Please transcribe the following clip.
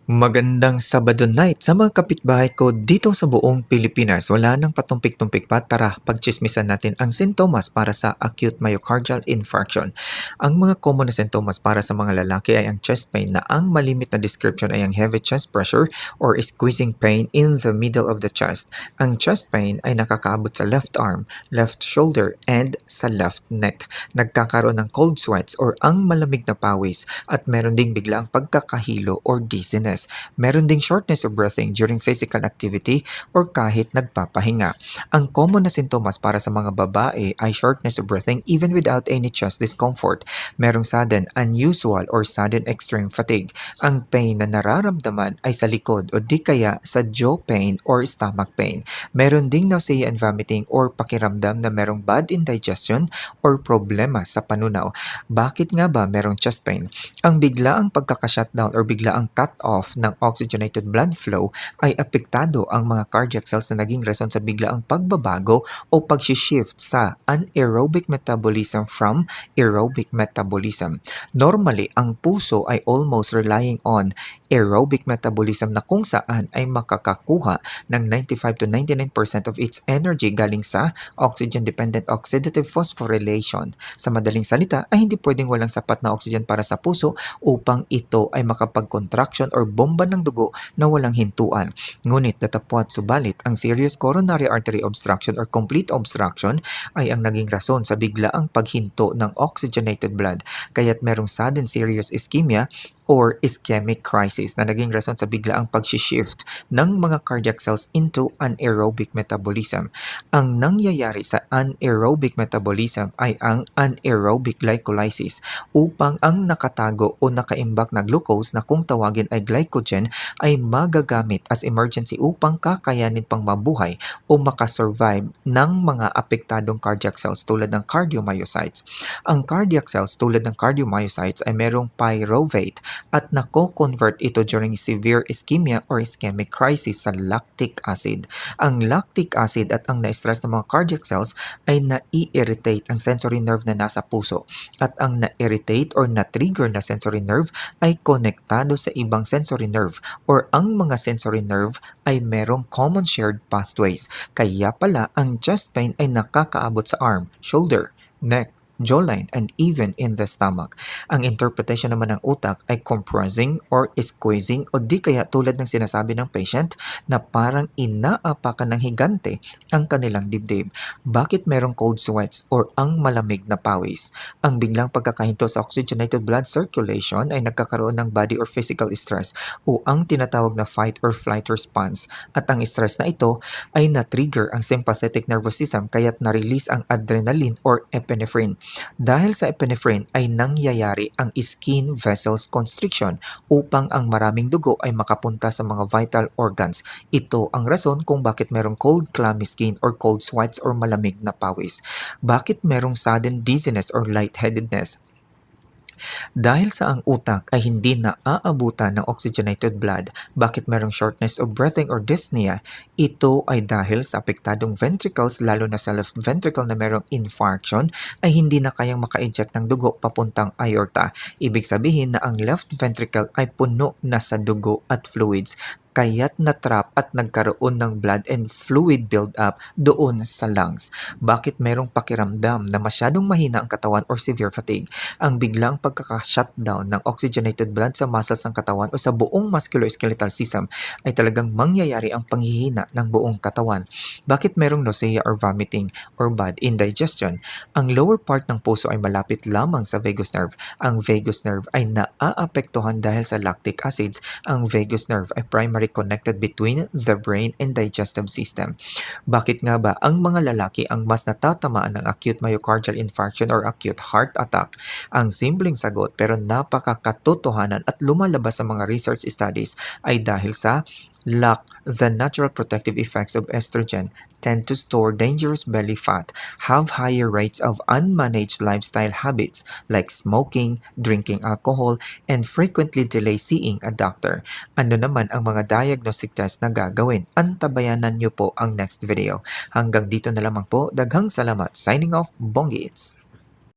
Magandang Sabado night sa mga kapitbahay ko dito sa buong Pilipinas. Wala nang patumpik-tumpik pa. Tara, pagchismisan natin ang sintomas para sa acute myocardial infarction. Ang mga common na sintomas para sa mga lalaki ay ang chest pain na ang malimit na description ay ang heavy chest pressure or squeezing pain in the middle of the chest. Ang chest pain ay nakakaabot sa left arm, left shoulder, and sa left neck. Nagkakaroon ng cold sweats or ang malamig na pawis at meron ding biglaang pagkakahilo or dizziness. Meron ding shortness of breathing during physical activity or kahit nagpapahinga. Ang common na sintomas para sa mga babae ay shortness of breathing even without any chest discomfort. Merong sudden, unusual or sudden extreme fatigue. Ang pain na nararamdaman ay sa likod o di kaya sa jaw pain or stomach pain. Meron ding nausea and vomiting or pakiramdam na merong bad indigestion or problema sa panunaw. Bakit nga ba merong chest pain? Ang biglaang pagkaka-shutdown or biglaang cut-off ng oxygenated blood flow ay apektado ang mga cardiac cells na naging rason sa biglaang pagbabago o pag-shift sa anaerobic metabolism from aerobic metabolism. Normally, ang puso ay almost relying on aerobic metabolism na kung saan ay makakakuha ng 95 to 99% of its energy galing sa oxygen-dependent oxidative phosphorylation. Sa madaling salita ay hindi pwedeng walang sapat na oxygen para sa puso upang ito ay makapag-contraction or bomba ng dugo na walang hintuan. Ngunit datapwat subalit ang serious coronary artery obstruction or complete obstruction ay ang naging rason sa biglaang paghinto ng oxygenated blood kaya't merong sudden serious ischemia or ischemic crisis na naging rason sa biglaang pag-shift ng mga cardiac cells into anaerobic metabolism. Ang nangyayari sa anaerobic metabolism ay ang anaerobic glycolysis upang ang nakatago o nakaimbak na glucose na kung tawagin ay glycogen ay magagamit as emergency upang kakayanin pang mabuhay o makasurvive ng mga apektadong cardiac cells tulad ng cardiomyocytes. Ang cardiac cells tulad ng cardiomyocytes ay merong pyruvate at nako-convert ito during severe ischemia or ischemic crisis sa lactic acid. Ang lactic acid at ang na-stress ng mga cardiac cells ay nai-irritate ang sensory nerve na nasa puso at ang na-irritate or na-trigger na sensory nerve ay konektado sa ibang sensory nerve or ang mga sensory nerve ay merong common shared pathways. Kaya pala ang chest pain ay nakakaabot sa arm, shoulder, neck, jawline, and even in the stomach. Ang interpretation naman ng utak ay compressing or squeezing o di kaya tulad ng sinasabi ng patient na parang inaapakan ng higante ang kanilang dibdib. Bakit merong cold sweats or ang malamig na pawis? Ang biglang pagkakahinto sa oxygenated blood circulation ay nagkakaroon ng body or physical stress o ang tinatawag na fight or flight response at ang stress na ito ay na-trigger ang sympathetic nervous system kaya't na-release ang adrenaline or epinephrine. Dahil sa epinephrine ay nangyayari ang skin vessels constriction upang ang maraming dugo ay makapunta sa mga vital organs. Ito ang rason kung bakit merong cold clammy skin or cold sweats or malamig na pawis. Bakit merong sudden dizziness or lightheadedness? Dahil sa ang utak ay hindi na aabutan ng oxygenated blood, bakit merong shortness of breathing or dyspnea? Ito ay dahil sa apektadong ventricles lalo na sa left ventricle na merong infarction ay hindi na kayang maka-eject ng dugo papuntang aorta. Ibig sabihin na ang left ventricle ay puno na sa dugo at fluids kaya't natrap at nagkaroon ng blood and fluid build-up doon sa lungs. Bakit merong pakiramdam na masyadong mahina ang katawan or severe fatigue? Ang biglang pagkaka-shutdown ng oxygenated blood sa muscles ng katawan o sa buong musculoskeletal system ay talagang mangyayari ang panghihina ng buong katawan. Bakit merong nausea or vomiting or bad indigestion? Ang lower part ng puso ay malapit lamang sa vagus nerve. Ang vagus nerve ay naaapektuhan dahil sa lactic acids. Ang vagus nerve ay primary connected between the brain and digestive system. Bakit nga ba ang mga lalaki ang mas natatamaan ng acute myocardial infarction or acute heart attack? Ang simpleng sagot pero napakakatotohanan at lumalabas sa mga research studies ay dahil sa lack the natural protective effects of estrogen tend to store dangerous belly fat, have higher rates of unmanaged lifestyle habits like smoking, drinking alcohol, and frequently delay seeing a doctor. Ano naman ang mga diagnostic test na gagawin? Antabayanan niyo po ang next video. Hanggang dito na lamang po. Daghang salamat. Signing off, Bongits!